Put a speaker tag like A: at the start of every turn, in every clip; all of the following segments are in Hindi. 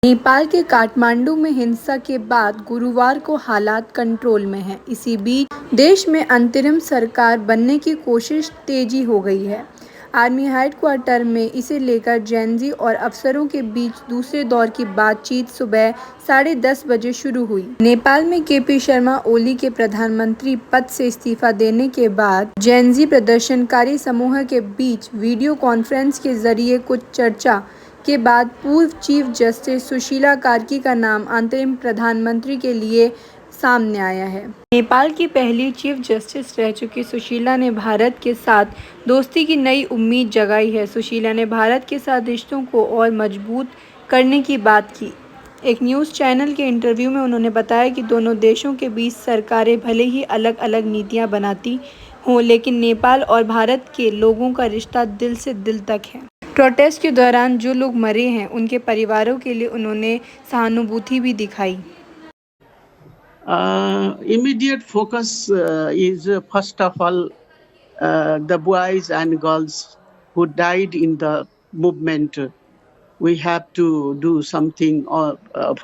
A: नेपाल के काठमांडू में हिंसा के बाद गुरुवार को हालात कंट्रोल में हैं। इसी बीच देश में अंतरिम सरकार बनने की कोशिश तेजी हो गई है। आर्मी हेडक्वार्टर में इसे लेकर जेनजी और अफसरों के बीच दूसरे दौर की बातचीत सुबह 10:30 बजे शुरू हुई। नेपाल में केपी शर्मा ओली के प्रधानमंत्री पद से इस्तीफा देने के बाद जेनजी प्रदर्शनकारी समूह के बीच वीडियो कॉन्फ्रेंस के जरिए कुछ चर्चा के बाद पूर्व चीफ जस्टिस सुशीला कार्की का नाम अंतरिम प्रधानमंत्री के लिए सामने आया है। नेपाल की पहली चीफ जस्टिस रह चुकी सुशीला ने भारत के साथ दोस्ती की नई उम्मीद जगाई है। सुशीला ने भारत के साथ रिश्तों को और मजबूत करने की बात की। एक न्यूज़ चैनल के इंटरव्यू में उन्होंने बताया कि दोनों देशों के बीच सरकारें भले ही अलग अलग नीतियां बनाती हों, लेकिन नेपाल और भारत के लोगों का रिश्ता दिल से दिल तक है। प्रोटेस्ट के दौरान जो लोग मरे हैं उनके परिवारों के लिए उन्होंने सहानुभूति भी दिखाई।
B: Immediate focus is first of all the boys and girls who died in the movement. We have to do something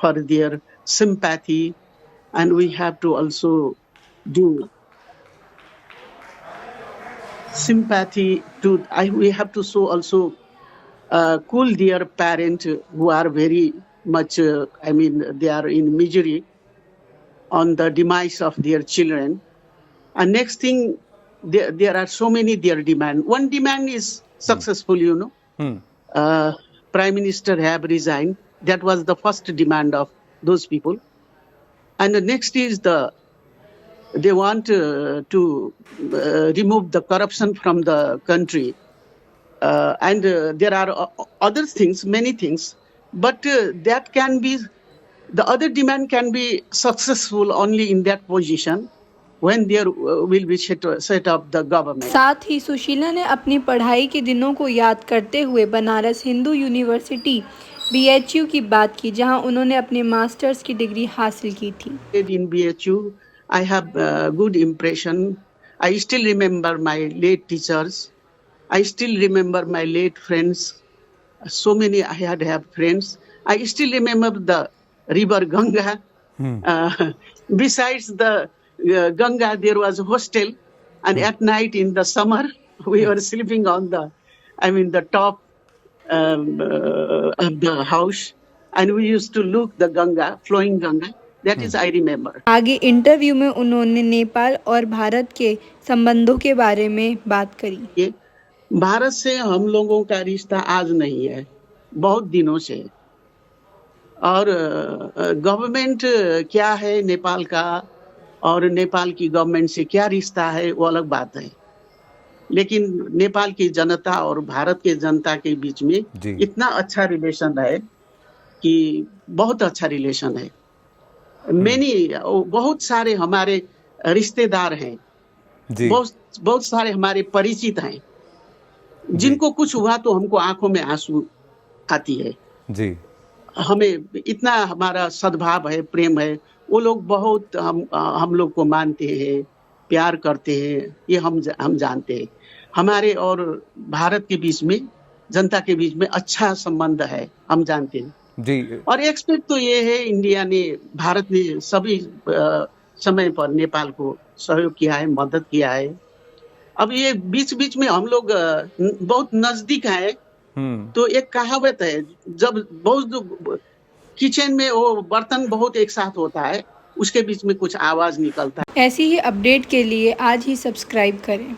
B: for their sympathy, and we have to also do sympathy to. We have to show also cool their parents who are very much. They are in misery on the demise of their children. And next thing, there are so many their demand. One demand is successful, Prime Minister have resigned. That was the first demand of those people. And the next is they want to remove the corruption from the country. And there are other things, many things, but that can be, the other demand can be successful only in that position when there will be set up the government.
A: साथ ही सुशीला ने अपनी पढ़ाई के दिनों को याद करते हुए बनारस हिंदू यूनिवर्सिटी BHU की बात की, जहां उन्होंने अपने मास्टर्स की डिग्री हासिल की थी।
B: In BHU, I have good impression. I still remember my late teachers. I still remember my late friends. So many I had friends. I still remember the river Ganga. Besides the Ganga, there was a hostel, and at night in the summer, we were sleeping on the top of the house, and we used to look the Ganga, flowing Ganga. That is I remember.
A: आगे इंटरव्यू में उन्होंने नेपाल और भारत के संबंधों के बारे में बात करी।
B: भारत से हम लोगों का रिश्ता आज नहीं है, बहुत दिनों से। और गवर्नमेंट क्या है नेपाल का और नेपाल की गवर्नमेंट से क्या रिश्ता है वो अलग बात है, लेकिन नेपाल की जनता और भारत के जनता के बीच में इतना अच्छा रिलेशन है कि बहुत अच्छा रिलेशन है। बहुत सारे हमारे रिश्तेदार हैं, बहुत सारे हमारे परिचित हैं, जिनको कुछ हुआ तो हमको आंखों में आंसू आती है जी। हमें इतना हमारा सद्भाव है, प्रेम है, वो लोग बहुत हम लोग को मानते हैं, प्यार करते हैं, ये हम जानते हैं। हमारे और भारत के बीच में, जनता के बीच में अच्छा संबंध है, हम जानते हैं जी। और एक्सपेक्ट तो ये है, इंडिया ने, भारत ने सभी समय पर नेपाल को सहयोग किया है, मदद किया है। अब ये बीच बीच में हम लोग बहुत नजदीक हैं, तो एक कहावत है, जब बहुत किचन में वो बर्तन बहुत एक साथ होता है, उसके बीच में कुछ आवाज निकलता है।
A: ऐसी ही अपडेट के लिए आज ही सब्सक्राइब करें।